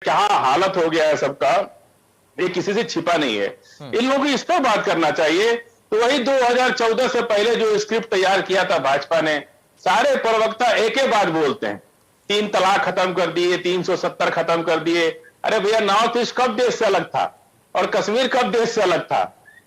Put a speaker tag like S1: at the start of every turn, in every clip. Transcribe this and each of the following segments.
S1: क्या हालत हो गया है सबका, ये किसी से छिपा नहीं है। इन लोगों को इस पर बात करना चाहिए। तो वही 2014 से पहले जो स्क्रिप्ट तैयार किया था भाजपा ने, सारे प्रवक्ता एक ही बात बोलते हैं, 3 तलाक खत्म कर दिए, 370 खत्म कर दिए। अरे भैया, नॉर्थ ईस्ट कब देश से अलग था और कश्मीर कब देश से अलग था?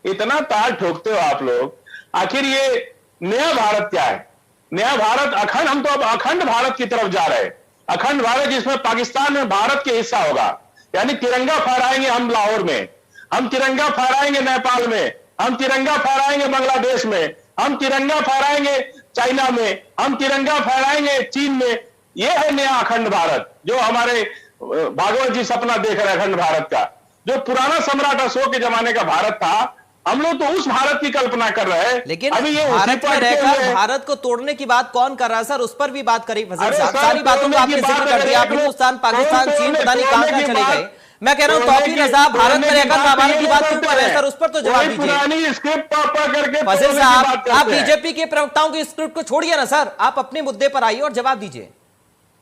S1: इतना ताल ठोकते हो आप लोग। आखिर ये नया भारत क्या है? नया भारत अखंड, हम तो अब अखंड भारत की तरफ जा रहे हैं। अखंड भारत जिसमें पाकिस्तान में भारत के हिस्सा होगा, यानी तिरंगा फहराएंगे हम लाहौर में, हम तिरंगा फहराएंगे नेपाल में, हम तिरंगा फहराएंगे बांग्लादेश में, हम तिरंगा फहराएंगे चाइना में, हम तिरंगा फहराएंगे चीन में। यह है नया अखंड भारत जो हमारे भागवत जी सपना देख रहे हैं। अखंड भारत का जो पुराना सम्राट अशोक के जमाने का भारत था, हम लोग तो उस भारत की कल्पना कर रहे हैं।
S2: लेकिन
S1: अभी ये
S2: भारत में रहकर भारत को तोड़ने की बात कौन कर रहा है सर? उस पर भी बात करी फजल साहब। सारी बातों को आपने जिक्र कर दिया। हिंदुस्तान, पाकिस्तान, चीन, पता नहीं कहां कहां चले गए। मैं कह रहा हूं तौकीर रजा भारत में रहकर महाभारत की बात क्यों कर रहे हैं सर? उस पर तो जवाब दीजिए। फजल साहब, आप बीजेपी के प्रवक्ताओं की स्क्रिप्ट को छोड़िए ना सर, आप अपने मुद्दे पर आइए और जवाब दीजिए।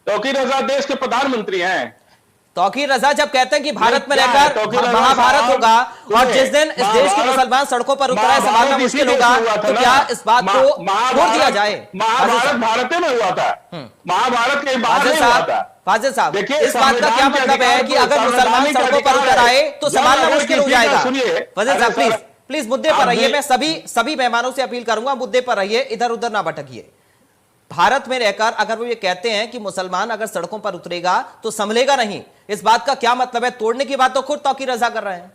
S1: तौकीर रजा देश के प्रधानमंत्री हैं।
S2: तौकीर रजा जब कहते हैं कि भारत में रहकर महाभारत होगा और जिस दिन इस देश के मुसलमान सड़कों पर उतरा है, संभालना मुश्किल होगा, तो क्या इस बात को छोड़ दिया जाए?
S1: महाभारत भारत में हुआ था, महाभारत के बाद हुआ था।
S2: फाजिल साहब, इस बात का क्या मतलब है कि अगर मुसलमान सड़कों पर उतर आए तो संभालना मुश्किल हो जाएगा? फाजिल साहब प्लीज प्लीज मुद्दे पर रहिए। मैं सभी मेहमानों से अपील करूंगा, मुद्दे पर रहिए, इधर उधर ना भटकिए। भारत में रहकर अगर वो ये कहते हैं कि मुसलमान अगर सड़कों पर उतरेगा तो संभलेगा नहीं, इस बात का क्या मतलब है? तोड़ने की बात तो खुद तौकीर रजा कर रहे हैं।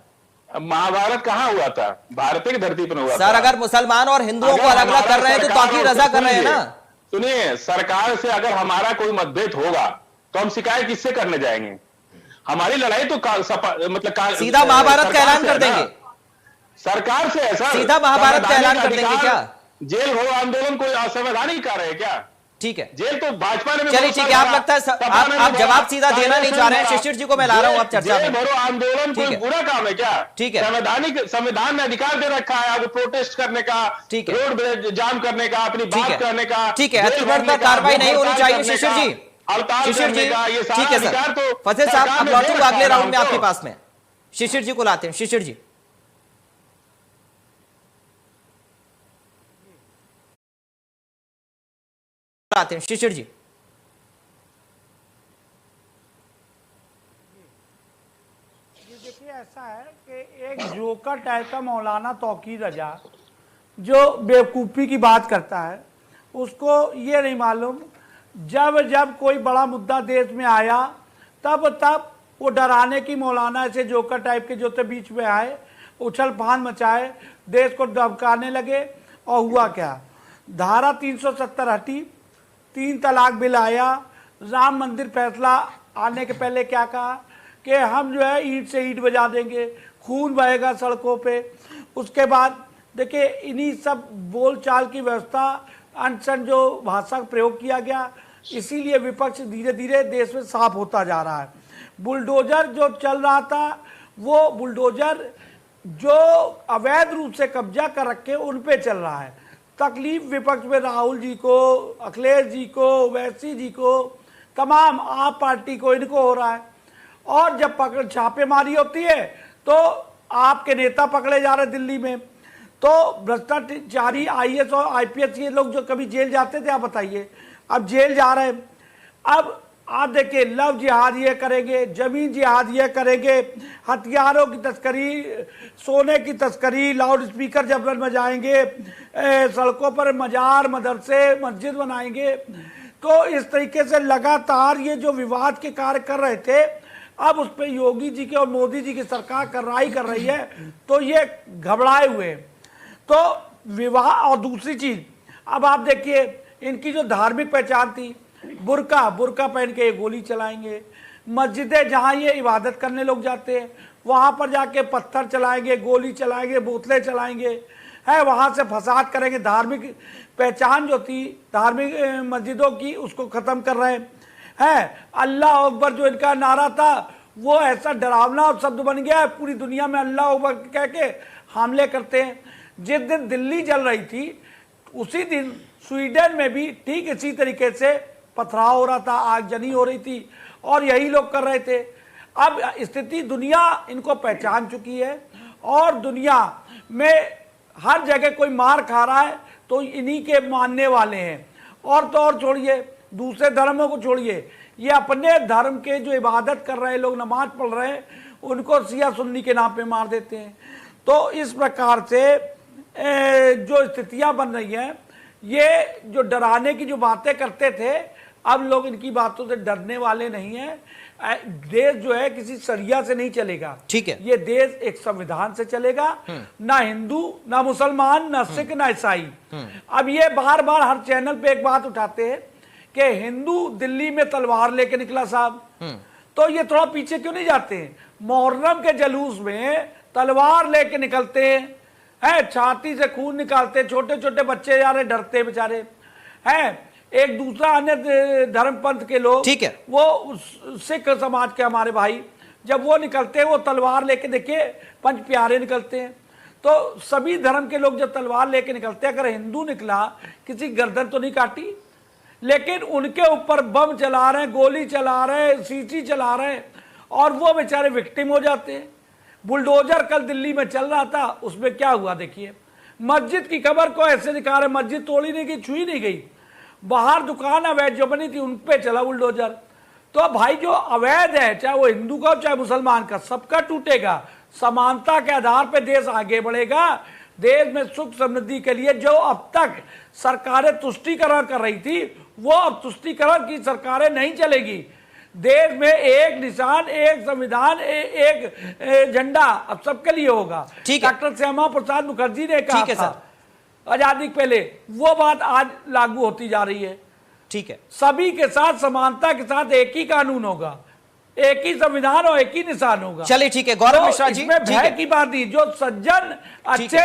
S1: महाभारत कहां हुआ था? भारत की धरती पर हुआ था
S2: सर। अगर मुसलमान और हिंदुओं को अलग अलग कर रहे हैं तो तौकीर रजा कर रहे हैं ना।
S1: सुनिए, सरकार से अगर हमारा कोई मतभेद होगा तो हम शिकायत किससे करने जाएंगे? हमारी लड़ाई तो मतलब
S2: सीधा महाभारत का ऐलान कर देंगे
S1: सरकार से। ऐसा
S2: सीधा महाभारत का ऐलान कर देंगे क्या?
S1: जेल हो आंदोलन कोई असंवैधानिक कार्य है क्या?
S2: ठीक है,
S1: जेल तो भाजपा ने।
S2: चलिए ठीक है, आप लगता है आप जवाब सीधा देना नहीं चाह रहे हैं। शिशिर जी को मैं ला रहा हूं आप चर्चा में।
S1: आंदोलन कोई बुरा काम है क्या?
S2: ठीक है,
S1: संविधान ने अधिकार दे रखा है आपको प्रोटेस्ट करने का,
S2: ठीक है,
S1: रोड जाम करने का, अपनी बात करने का।
S2: ठीक है, अतिक्रमण पर कार्रवाई नहीं होनी चाहिए शिशिर जी। शिशिर जी ठीक है सर। फजल साहब, अब लौटूंगा अगले राउंड में आपके पास में। शिशिर जी को लाते हैं। शिशिर जी, आते हैं। शिशिर जी,
S3: देखिए ऐसा है कि एक जोकर टाइप का मौलाना तौकीर रजा जो बेवकूफ़ी की बात करता है, उसको ये नहीं मालूम जब जब कोई बड़ा मुद्दा देश में आया तब वो डराने की मौलाना ऐसे जोकर टाइप के जो थे बीच में आए, उछल फान मचाए, देश को धमकाने लगे। और हुआ क्या? धारा 370 हटी, 3 तलाक बिल आया, राम मंदिर फैसला आने के पहले क्या कहा कि हम जो है ईंट से ईंट बजा देंगे, खून बहेगा सड़कों पे। उसके बाद देखिए इन्हीं सब बोलचाल की व्यवस्था, अनशन जो भाषा का प्रयोग किया गया, इसीलिए विपक्ष धीरे धीरे देश में साफ होता जा रहा है। बुलडोजर जो चल रहा था, वो बुलडोजर जो अवैध रूप से कब्जा कर रखे उन पे चल रहा है। तकलीफ विपक्ष में राहुल जी को, अखिलेश जी को, वैसी जी को, तमाम आप पार्टी को, इनको हो रहा है। और जब पकड़ छापेमारी होती है तो आपके नेता पकड़े जा रहे दिल्ली में, तो भ्रष्टाचारी IAS और IPS ये लोग जो कभी जेल जाते थे, आप बताइए, अब जेल जा रहे हैं। अब आप देखिए, लव जिहाद ये करेंगे, जमीन जिहाद ये करेंगे, हथियारों की तस्करी, सोने की तस्करी, लाउड स्पीकर जबरन बजाएंगे, सड़कों पर मजार, मदरसे, मस्जिद बनाएंगे। तो इस तरीके से लगातार ये जो विवाद के कार्य कर रहे थे, अब उस पर योगी जी के और मोदी जी की सरकार कार्रवाई कर रही है, तो ये घबराए हुए हैं। तो विवाह और दूसरी चीज, अब आप देखिए इनकी जो धार्मिक पहचान थी, बुर्का पहन के ये गोली चलाएंगे। मस्जिदें जहाँ ये इबादत करने लोग जाते हैं वहाँ पर जाके पत्थर चलाएंगे, गोली चलाएंगे, बोतलें चलाएंगे, है वहाँ से फसाद करेंगे। धार्मिक पहचान जो थी धार्मिक मस्जिदों की, उसको ख़त्म कर रहे हैं। अल्लाह अकबर जो इनका नारा था, वो ऐसा डरावना शब्द बन गया है, पूरी दुनिया में अल्लाह अकबर कह के हमले करते हैं। जिस दिन दिल्ली जल रही थी, उसी दिन स्वीडन में भी ठीक इसी तरीके से पथराव हो रहा था, आगजनी हो रही थी, और यही लोग कर रहे थे। अब स्थिति दुनिया इनको पहचान चुकी है और दुनिया में हर जगह कोई मार खा रहा है तो इन्हीं के मानने वाले हैं। और तो और छोड़िए, दूसरे धर्मों को छोड़िए, ये अपने धर्म के जो इबादत कर रहे लोग, नमाज पढ़ रहे हैं, उनको शिया सुन्नी के नाम पे मार देते हैं। तो इस प्रकार से जो स्थितियां बन रही हैं, ये जो डराने की जो बातें करते थे, अब लोग इनकी बातों से डरने वाले नहीं हैं। देश जो है किसी शरिया से नहीं चलेगा,
S2: ठीक है,
S3: ये देश एक संविधान से चलेगा। ना हिंदू, ना मुसलमान, ना सिख, ना ईसाई। अब ये बार बार हर चैनल पे एक बात उठाते हैं कि हिंदू दिल्ली में तलवार लेके निकला साहब, तो ये थोड़ा पीछे क्यों नहीं जाते हैं? मुहर्रम के जुलूस में तलवार लेके निकलते हैं, छाती से खून निकालते, छोटे छोटे बच्चे जा रहे डरते बेचारे हैं। एक दूसरा अन्य धर्म पंथ के लोग,
S2: ठीक है,
S3: वो सिख समाज के हमारे भाई, जब वो निकलते हैं वो तलवार लेके, देखिए पंच प्यारे निकलते हैं, तो सभी धर्म के लोग जब तलवार लेके निकलते हैं, अगर हिंदू निकला किसी गर्दन तो नहीं काटी, लेकिन उनके ऊपर बम चला रहे हैं, गोली चला रहे हैं, सीसी चला रहे हैं, और वो बेचारे विक्टिम हो जाते हैं। बुलडोजर कल दिल्ली में चल रहा था, उसमें क्या हुआ देखिए, मस्जिद की कबर को ऐसे दिखा रहे, मस्जिद तोड़ी नहीं गई, छुई नहीं गई, बाहर दुकान अवैध जो बनी थी उन पे चला बुलडोजर। तो भाई जो अवैध है, चाहे वो हिंदू का हो चाहे मुसलमान का, सबका टूटेगा। समानता के आधार पे देश आगे बढ़ेगा। देश में सुख समृद्धि के लिए जो अब तक सरकारें तुष्टीकरण कर रही थी, वो अब तुष्टीकरण की सरकारें नहीं चलेगी। देश में एक निशान, एक संविधान, एक झंडा अब सबके लिए होगा। डॉक्टर श्यामा प्रसाद मुखर्जी ने कहा था आजादी के पहले, वो बात आज लागू होती जा रही है।
S2: ठीक है,
S3: सभी के साथ समानता के साथ एक ही कानून होगा, एक ही संविधान और एक ही निशान होगा।
S2: चलिए ठीक है गौरव मिश्रा जी,
S3: इसमें भय की बात नहीं, जो सज्जन अच्छे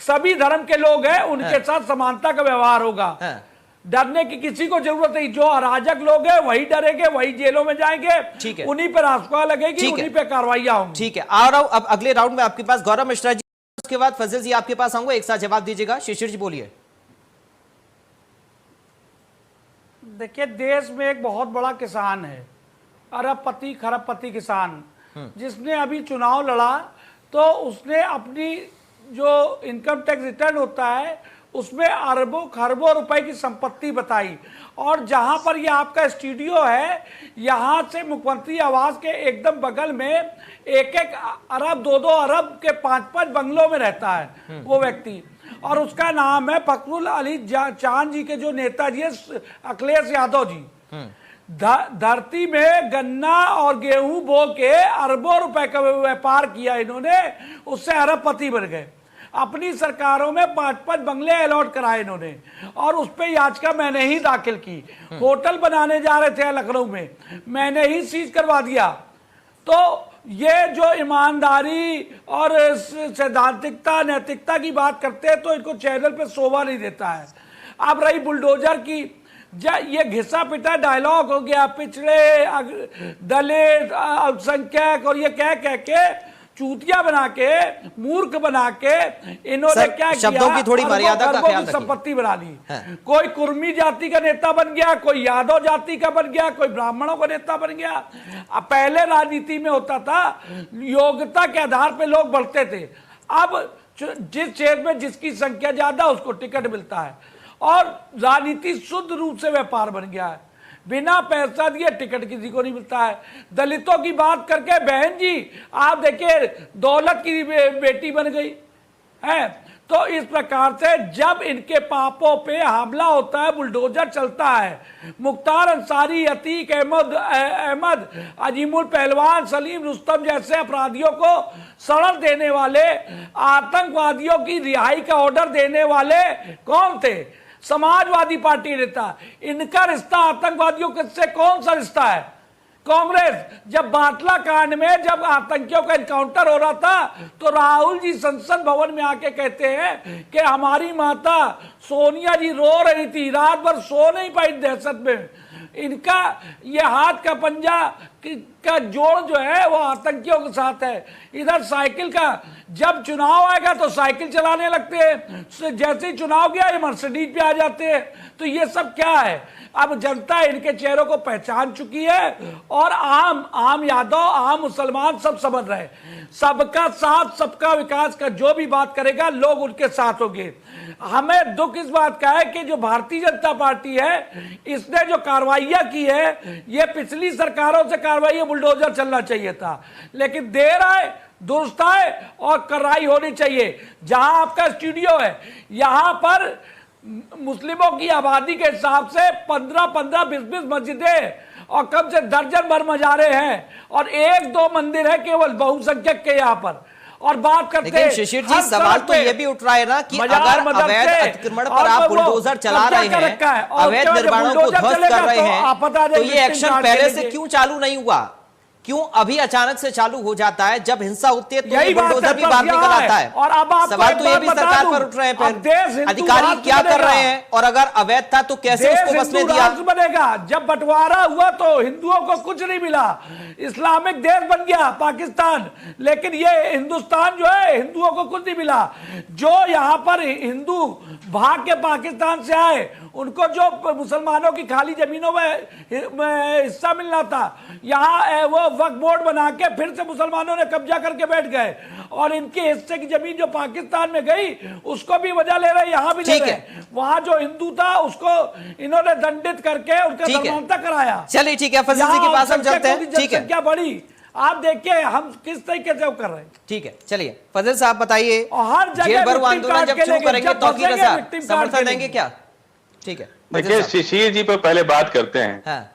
S3: सभी धर्म के लोग हैं उनके साथ समानता का व्यवहार होगा। डरने की किसी को जरूरत नहीं। जो अराजक लोग हैं वही डरेंगे, वही जेलों में जाएंगे,
S2: ठीक है,
S3: उन्हीं पर रासुका लगेगी, उन्हीं पर कार्रवाइयां होंगी।
S2: ठीक है, आ रहा हूं अब अगले राउंड में आपके पास गौरव मिश्रा जी, उसके बाद फजल जी आपके पास आऊंगा, एक साथ जवाब दीजिएगा। शिशिर जी बोलिए।
S3: देखिए, देश में एक बहुत बड़ा किसान है, अरबपति खरबपति किसान, जिसने अभी चुनाव लड़ा, तो उसने अपनी जो इनकम टैक्स रिटर्न होता है उसमें अरबों खरबों रुपए की संपत्ति बताई। और जहां पर ये आपका स्टूडियो है, यहां से मुख्यमंत्री आवास के एकदम बगल में एक अरब, 2 अरब के 5 बंगलों में रहता है वो व्यक्ति, और उसका नाम है फखरुल अली चांद जी के जो नेताजी है अखिलेश यादव जी। धरती में गन्ना और गेहूं बो के अरबों रुपए का व्यापार किया इन्होंने, उससे अरबपति बन गए। अपनी सरकारों में 5 बंगले अलॉट कराए इन्होंने, और उस पर याचिका मैंने ही दाखिल की। होटल बनाने जा रहे थे लखनऊ में, मैंने ही सीज करवा दिया। तो ये जो ईमानदारी और सैद्धांतिकता नैतिकता की बात करते हैं तो इनको चैनल पे शोभा नहीं देता है। अब रही बुलडोजर की, ये घिसा पिटा डायलॉग हो गया, पिछड़े, दलित, अल्पसंख्यक, और ये कह के चूतिया बना के, मूर्ख बना के इन्होंने क्या किया,
S2: शब्दों की थोड़ी मर्यादा का ख्याल रखिए।
S3: संपत्ति बना ली। कोई कुर्मी जाति का नेता बन गया, कोई यादव जाति का बन गया, कोई ब्राह्मणों का नेता बन गया। अब पहले राजनीति में होता था योग्यता के आधार पे लोग बढ़ते थे, अब जिस क्षेत्र में जिसकी संख्या ज्यादा उसको टिकट मिलता है, और राजनीति शुद्ध रूप से व्यापार बन गया है। बिना पैसा दिए टिकट किसी को नहीं मिलता है। दलितों की बात करके बहन जी आप देखिए दौलत की बेटी बन गई है। तो इस प्रकार से जब इनके पापों पे हमला होता है, बुलडोजर चलता है, मुख्तार अंसारी, अतीक अहमद, अजीमुल पहलवान, सलीम रुस्तम जैसे अपराधियों को शरण देने वाले, आतंकवादियों की रिहाई का ऑर्डर देने वाले कौन थे? समाजवादी पार्टी नेता। इनका रिश्ता आतंकवादियों से कौन सा रिश्ता है? कांग्रेस। जब बाटला कांड में जब आतंकियों का एनकाउंटर हो रहा था तो राहुल जी संसद भवन में आके कहते हैं कि हमारी माता सोनिया जी रो रही थी, रात भर सो नहीं पाई दहशत में। इनका ये हाथ का पंजा का जोड़ जो है वो आतंकियों के साथ है। इधर साइकिल का जब चुनाव आएगा तो साइकिल चलाने लगते हैं, जैसे ही चुनाव गया ये मर्सिडीज पे आ जाते हैं। तो ये सब क्या है? अब जनता इनके चेहरों को पहचान चुकी है और आम यादव, आम मुसलमान सब समझ रहे हैं। सबका साथ सबका विकास का जो भी बात करेगा लोग उनके साथ होंगे। हमें दुख इस बात का है कि जो भारतीय जनता पार्टी है इसने जो कार्रवाइयां की है ये पिछली सरकारों से कार्रवाई बुलडोजर चलना चाहिए था, लेकिन देर आए दुरुस्त आए और कार्रवाई होनी चाहिए। जहां आपका स्टूडियो है यहां पर मुस्लिमों की आबादी के हिसाब से 15-15, 20-20 मस्जिदें और कम से दर्जन भर मजारे हैं और 1-2 मंदिर है केवल बहुसंख्यक के यहाँ पर। और बात करते हैं,
S2: लेकिन शिशिर जी सवाल तो ये भी उठ रहा है ना कि अगर अवैध अतिक्रमण पर आप बुलडोजर चला रहे हैं, अवैध निर्माणों को ध्वस्त कर रहे हैं, तो ये एक्शन पहले से क्यों चालू नहीं हुआ? क्यों अभी अचानक से चालू हो जाता है? जब हिंसा होती है तो ये बुलडोजर भी बाहर निकल आता है।
S3: और अब
S2: सवाल तो ये भी सरकार पर उठ रहे हैं, फिर अधिकारी क्या कर रहे हैं? और अगर अवैध था तो कैसे उसको बसने दिया?
S3: बनेगा। जब बंटवारा हुआ तो हिंदुओं को कुछ नहीं मिला, इस्लामिक देश बन गया पाकिस्तान, लेकिन ये हिंदुस्तान जो है हिंदुओं को कुछ नहीं मिला। जो यहाँ पर हिंदू भाग के पाकिस्तान से आए उनको जो मुसलमानों की खाली जमीनों में हिस्सा मिलना था, यहाँ वो वक्फ बोर्ड बना के फिर से मुसलमानों ने कब्जा करके बैठ गए और इनके हिस्से की जमीन जो पाकिस्तान में गई उसको भी वजह ले रहे, यहाँ भी ले रहे। वहां जो हिंदू था उसको इन्होंने दंडित करके उनका धर्मांतरण कराया।
S2: चलिए ठीक है, फजल जी के पास हम चलते हैं। ठीक है,
S3: क्या बड़ी आप देखिए हम किस तरीके से कर रहे हैं।
S2: ठीक है, चलिए फजल साहब बताइए,
S3: हर जगह
S2: भरो आंदोलन जब शुरू करेंगे तो समर्थन देंगे क्या? ठीक है,
S1: देखिए शिशिर जी पर पहले बात करते हैं।
S2: हाँ।